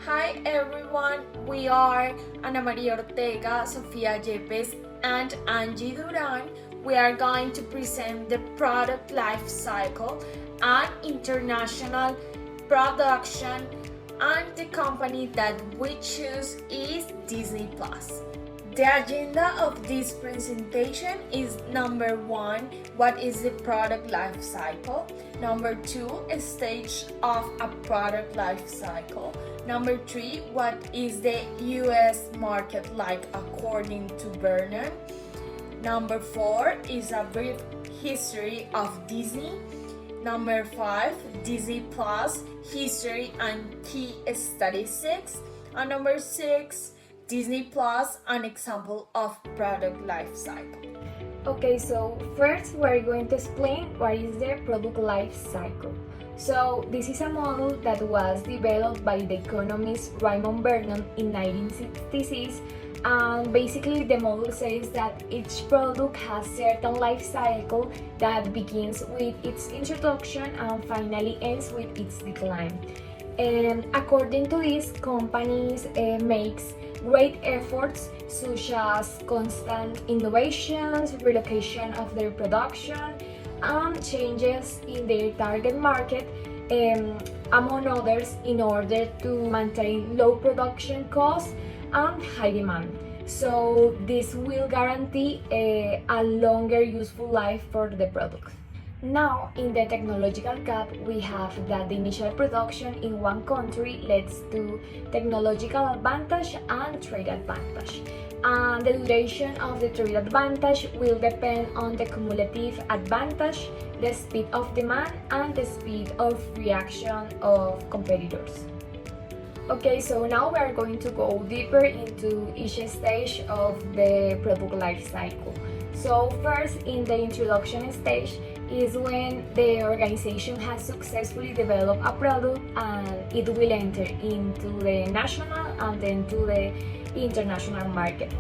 Hi everyone, we are Ana Maria Ortega, Sofia and Angie Duran. We are going to present the product life cycle and international production, and the company that we choose is Disney Plus. The agenda of this presentation is number 1, what is the product life cycle? Number 2, a stage of a product life cycle. Number 3, what is the US market like according to Vernon? Number 4 is a brief history of Disney. Number 5, Disney Plus history and key statistics. And number 6, Disney Plus, an example of product life cycle. Okay, so first we're going to explain what is the product life cycle. So this is a model that was developed by the economist Raymond Vernon in 1966, and basically the model says that each product has certain life cycle that begins with its introduction and finally ends with its decline. And according to this, companies makes great efforts such as constant innovations, relocation of their production, and changes in their target market, among others, in order to maintain low production costs and high demand. So this will guarantee a longer useful life for the product. Now, in the technological gap, we have that the initial production in one country leads to technological advantage and trade advantage. And the duration of the trade advantage will depend on the cumulative advantage, the speed of demand, and the speed of reaction of competitors. Okay, so now we are going to go deeper into each stage of the product life cycle. So first, in the introduction stage, is when the organization has successfully developed a product and it will enter into the national and then to the international market.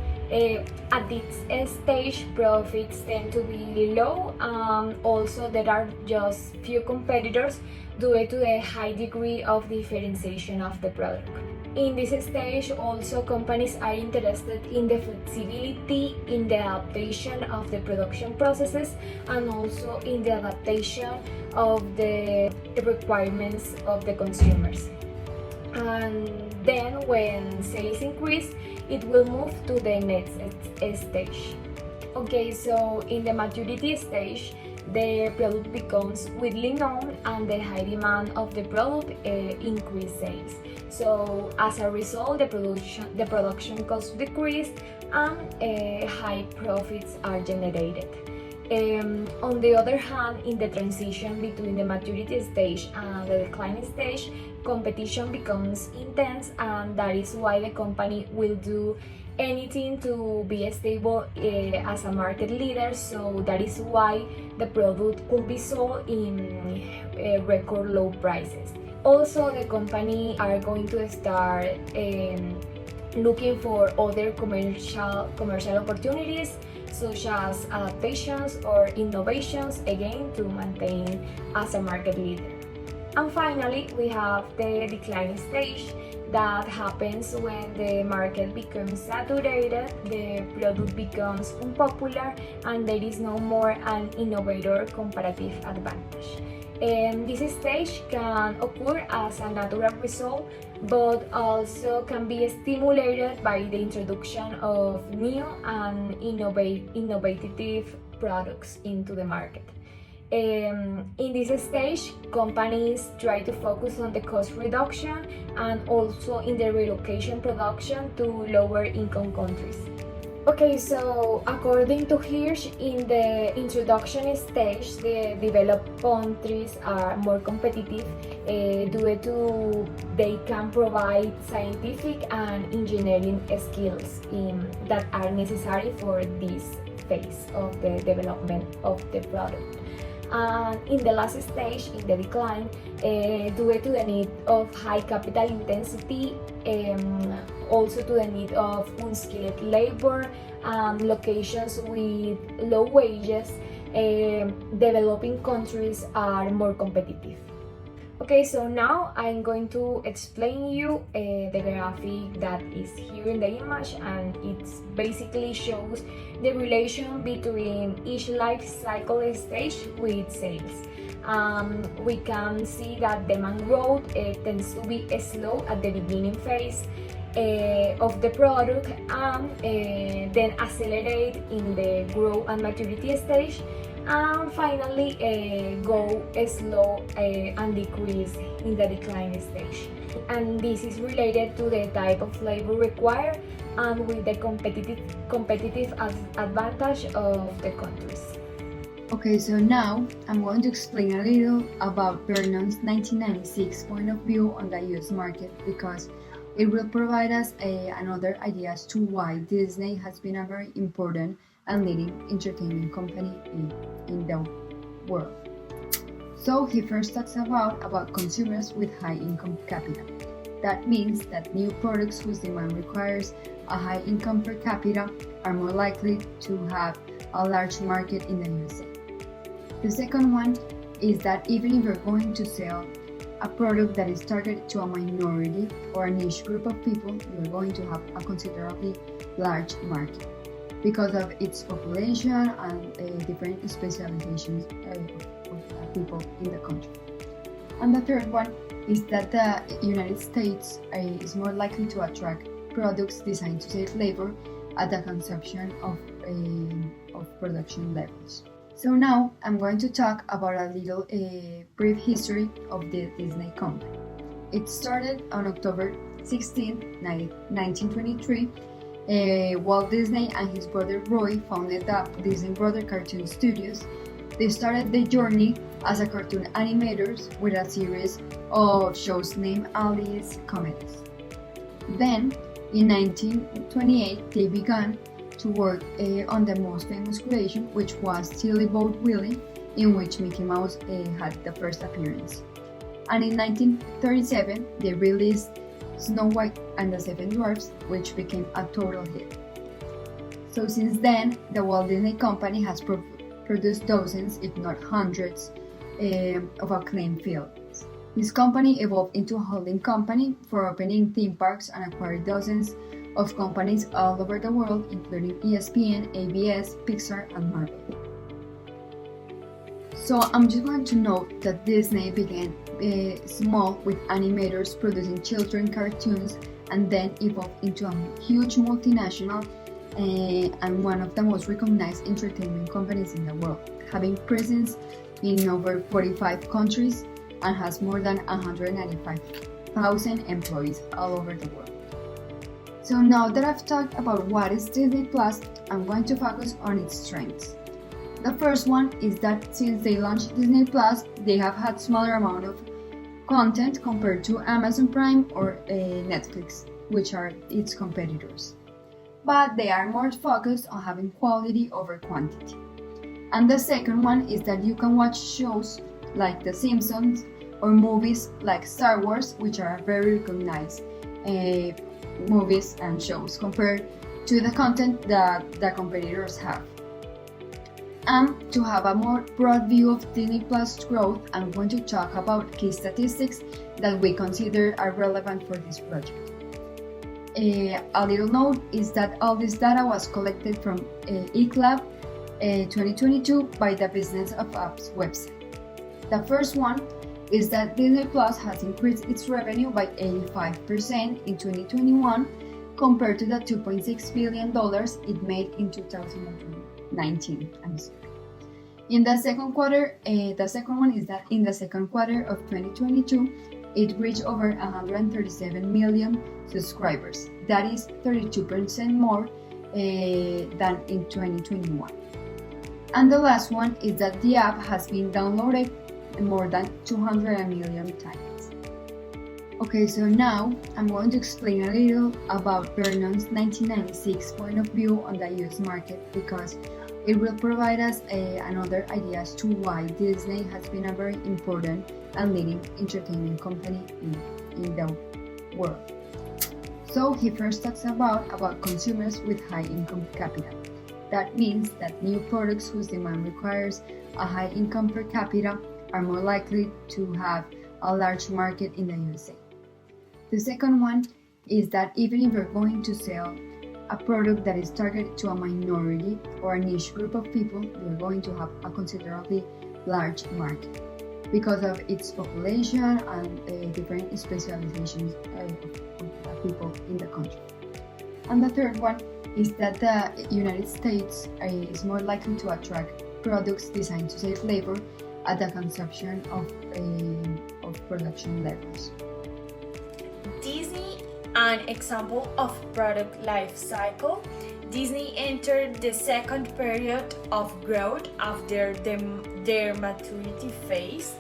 At this stage, profits tend to be low. Also, there are just few competitors due to the high degree of differentiation of the product. In this stage, also companies are interested in the flexibility in the adaptation of the production processes and also in the adaptation of the requirements of the consumers. And then when sales increase, it will move to the next stage. Okay, so in the maturity stage, the product becomes widely known and the high demand of the product increase sales. So as a result, the production costs decrease and high profits are generated. On the other hand, in the transition between the maturity stage and the decline stage, competition becomes intense, and that is why the company will do anything to be stable as a market leader. So that is why the product could be sold in record low prices. Also, the company are going to start looking for other commercial opportunities such as adaptations or innovations, again to maintain as a market leader. And finally, we have the decline stage that happens when the market becomes saturated, the product becomes unpopular, and there is no more an innovator comparative advantage. This stage can occur as a natural result, but also can be stimulated by the introduction of new and innovative products into the market. In this stage, companies try to focus on the cost reduction and also in the relocation production to lower income countries. Okay, so according to Hirsch, in the introduction stage, the developed countries are more competitive due to they can provide scientific and engineering skills that are necessary for this phase of the development of the product. And in the last stage, in the decline, due to the need of high capital intensity, also to the need of unskilled labor and locations with low wages, developing countries are more competitive. Okay, so now I'm going to explain you the graphic that is here in the image, and it basically shows the relation between each life cycle stage with sales. We can see that demand growth tends to be slow at the beginning phase of the product, and then accelerate in the growth and maturity stage, and finally go slow and decrease in the decline stage. And this is related to the type of labor required and with the competitive advantage of the countries. Okay, so now I'm going to explain a little about Vernon's 1996 point of view on the US market, because it will provide us another idea as to why Disney has been a very important and leading entertainment company in the world. So he first talks about consumers with high income capita. That means that new products whose demand requires a high income per capita are more likely to have a large market in the USA. The second one is that even if you're going to sell a product that is targeted to a minority or a niche group of people, you're going to have a considerably large market because of its population and different specializations of people in the country. And the third one is that the United States is more likely to attract products designed to save labor at the consumption of production levels. So now I'm going to talk about a little brief history of the Disney company. It started on October 16, 1923. Walt Disney and his brother Roy founded the Disney Brother Cartoon Studios. They started their journey as a cartoon animators with a series of shows named Alice Comedies. Then, in 1928, they began to work on the most famous creation, which was Silly Boat Willie, in which Mickey Mouse had the first appearance. And in 1937, they released Snow White and the Seven Dwarfs, which became a total hit. So since then, the Walt Disney Company has produced dozens, if not hundreds, of acclaimed films. This company evolved into a holding company for opening theme parks and acquired dozens of companies all over the world, including ESPN, ABS, Pixar, and Marvel. So I'm just going to note that Disney began small with animators producing children cartoons, and then evolved into a huge multinational and one of the most recognized entertainment companies in the world, having presence in over 45 countries and has more than 195,000 employees all over the world. So now that I've talked about what is Disney Plus, I'm going to focus on its strengths. The first one is that since they launched Disney Plus, they have had smaller amount of content compared to Amazon Prime or Netflix, which are its competitors. But they are more focused on having quality over quantity. And the second one is that you can watch shows like The Simpsons or movies like Star Wars, which are very recognized movies and shows compared to the content that the competitors have. And to have a more broad view of Disney Plus growth, I'm going to talk about key statistics that we consider are relevant for this project. A little note is that all this data was collected from eClub 2022 by the Business of Apps website. The first one is that Disney Plus has increased its revenue by 85% in 2021 compared to the $2.6 billion it made in 2019. In the second quarter, the second one is that in the second quarter of 2022, it reached over 137 million subscribers. That is 32% more than in 2021. And the last one is that the app has been downloaded more than 200 million times. Okay, so now I'm going to explain a little about Vernon's 1996 point of view on the US market, because it will provide us another idea as to why Disney has been a very important and leading entertainment company in the world. So he first talks about consumers with high income capita. That means that new products whose demand requires a high income per capita are more likely to have a large market in the USA. The second one is that even if you're going to sell a product that is targeted to a minority or a niche group of people, you're going to have a considerably large market because of its population and different specializations of people in the country. And the third one is that the United States is more likely to attract products designed to save labor at the consumption of production levels. Disney, an example of product life cycle. Disney entered the second period of growth after their maturity phase.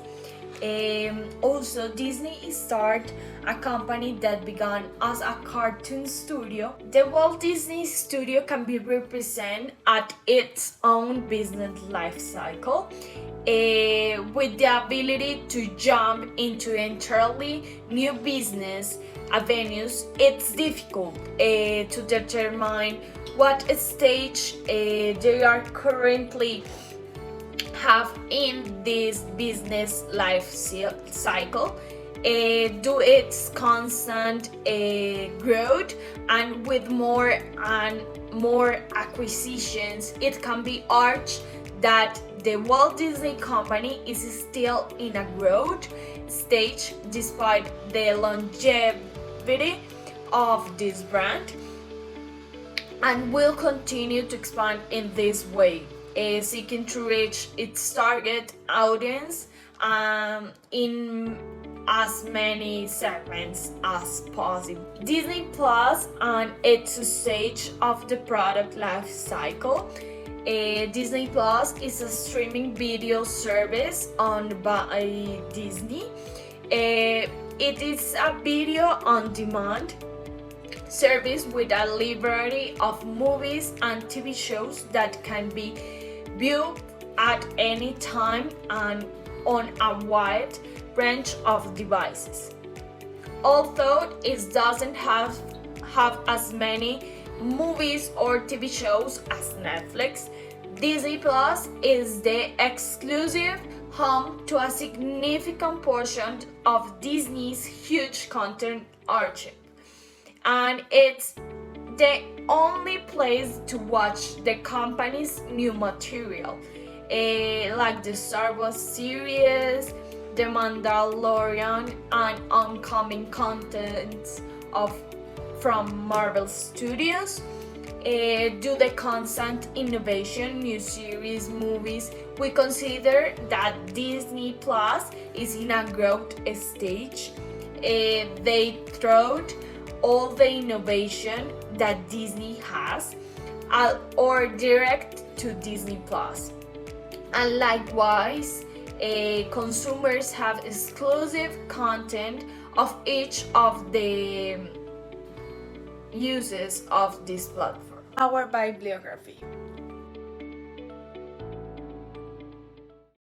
Also, Disney started a company that began as a cartoon studio. The Walt Disney Studio can be represented at its own business life cycle, with the ability to jump into entirely new business avenues. It's difficult to determine what stage they are currently have in this business life cycle due its constant growth, and with more and more acquisitions, it can be urged that the Walt Disney Company is still in a growth stage despite the longevity of this brand, and will continue to expand in this way, seeking to reach its target audience in as many segments as possible. Disney Plus and its stage of the product life cycle. Disney Plus is a streaming video service owned by Disney. It is a video on demand service with a library of movies and TV shows that can be viewed at any time and on a wide range of devices. Although it doesn't have as many movies or TV shows as Netflix, Disney Plus is the exclusive home to a significant portion of Disney's huge content archive, and it's the only place to watch the company's new material, like the Star Wars series, The Mandalorian, and oncoming contents from Marvel Studios. Due to the constant innovation, new series, movies, we consider that Disney Plus is in a growth stage. They throughout all the innovation that Disney has or direct to Disney Plus. And likewise, consumers have exclusive content of each of the uses of this platform. Our bibliography.